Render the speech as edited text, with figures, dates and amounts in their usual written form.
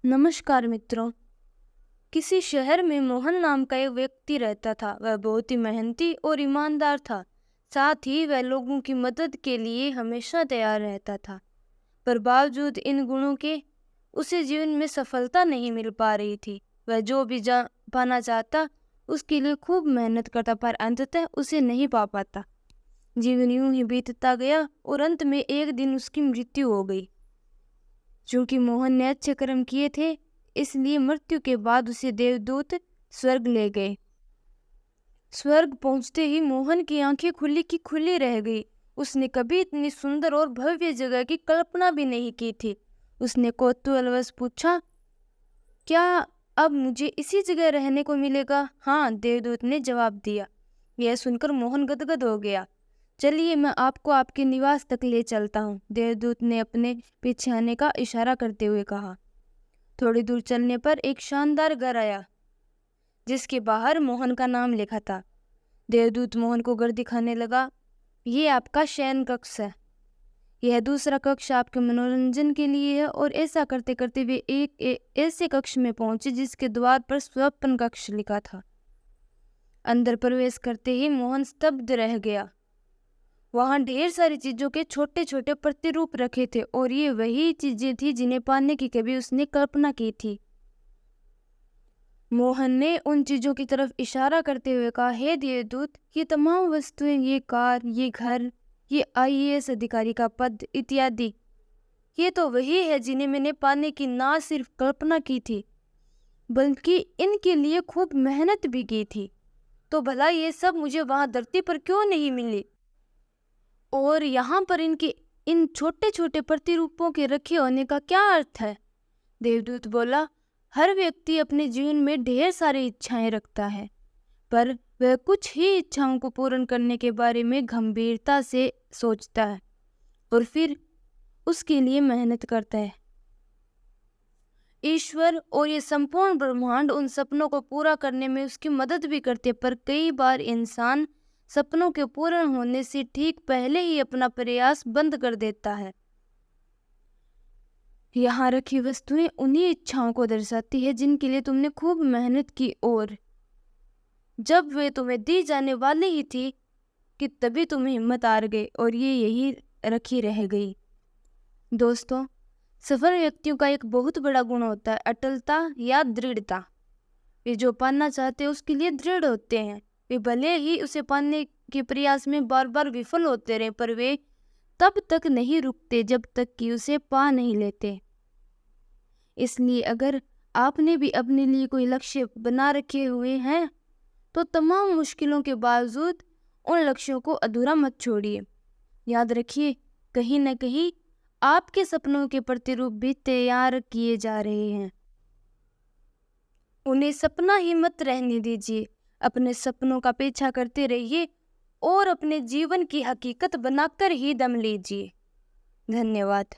नमस्कार मित्रों। किसी शहर में मोहन नाम का एक व्यक्ति रहता था। वह बहुत ही मेहनती और ईमानदार था। साथ ही वह लोगों की मदद के लिए हमेशा तैयार रहता था। पर बावजूद इन गुणों के उसे जीवन में सफलता नहीं मिल पा रही थी। वह जो भी जा पाना चाहता उसके लिए खूब मेहनत करता, पर अंततः उसे नहीं पा पाता। जीवन यूं ही बीतता गया और अंत में एक दिन उसकी मृत्यु हो गई। चूंकि मोहन ने अच्छे कर्म किए थे, इसलिए मृत्यु के बाद उसे देवदूत स्वर्ग ले गए। स्वर्ग पहुंचते ही मोहन की आंखें खुली की खुली रह गई। उसने कभी इतनी सुंदर और भव्य जगह की कल्पना भी नहीं की थी। उसने कौतूहलवश पूछा, क्या अब मुझे इसी जगह रहने को मिलेगा? हाँ, देवदूत ने जवाब दिया। यह सुनकर मोहन गदगद हो गया। चलिए, मैं आपको आपके निवास तक ले चलता हूँ, देवदूत ने अपने पीछे आने का इशारा करते हुए कहा। थोड़ी दूर चलने पर एक शानदार घर आया, जिसके बाहर मोहन का नाम लिखा था। देवदूत मोहन को घर दिखाने लगा। ये आपका शयन कक्ष है। यह दूसरा कक्ष आपके मनोरंजन के लिए है। और ऐसा करते करते वे एक ऐसे कक्ष में पहुंचे जिसके द्वार पर स्वप्न कक्ष लिखा था। अंदर प्रवेश करते ही मोहन स्तब्ध रह गया। वहां ढेर सारी चीजों के छोटे छोटे प्रतिरूप रखे थे और ये वही चीजें थी जिन्हें पाने की कभी उसने कल्पना की थी। मोहन ने उन चीजों की तरफ इशारा करते हुए कहा, हे देवदूत, ये तमाम वस्तुएं, ये कार, ये घर, ये आईएएस अधिकारी का पद इत्यादि, ये तो वही है जिन्हें मैंने पाने की ना सिर्फ कल्पना की थी, बल्कि इनके लिए खूब मेहनत भी की थी। तो भला ये सब मुझे वहां धरती पर क्यों नहीं मिली? और यहाँ पर इनके इन छोटे छोटे प्रतिरूपों के रखे होने का क्या अर्थ है? देवदूत बोला, हर व्यक्ति अपने जीवन में ढेर सारी इच्छाएं रखता है, पर वह कुछ ही इच्छाओं को पूर्ण करने के बारे में गंभीरता से सोचता है और फिर उसके लिए मेहनत करता है। ईश्वर और ये संपूर्ण ब्रह्मांड उन सपनों को पूरा करने में उसकी मदद भी करते, पर कई बार इंसान सपनों के पूर्ण होने से ठीक पहले ही अपना प्रयास बंद कर देता है। यहाँ रखी वस्तुएं उन्हीं इच्छाओं को दर्शाती है जिनके लिए तुमने खूब मेहनत की, और जब वे तुम्हें दी जाने वाली ही थी कि तभी तुम हिम्मत हार गए और ये यही रखी रह गई। दोस्तों, सफल व्यक्तियों का एक बहुत बड़ा गुण होता है अटलता या दृढ़ता। वे जो पाना चाहते हैं उसके लिए दृढ़ होते हैं। वे भले ही उसे पाने के प्रयास में बार बार विफल होते रहे, पर वे तब तक नहीं रुकते जब तक कि उसे पा नहीं लेते। इसलिए अगर आपने भी अपने लिए कोई लक्ष्य बना रखे हुए हैं तो तमाम मुश्किलों के बावजूद उन लक्ष्यों को अधूरा मत छोड़िए। याद रखिए, कहीं न कहीं आपके सपनों के प्रतिरूप भी तैयार किए जा रहे हैं। उन्हें सपना ही मत रहने दीजिए। अपने सपनों का पीछा करते रहिए और अपने जीवन की हकीकत बनाकर ही दम लीजिए। धन्यवाद।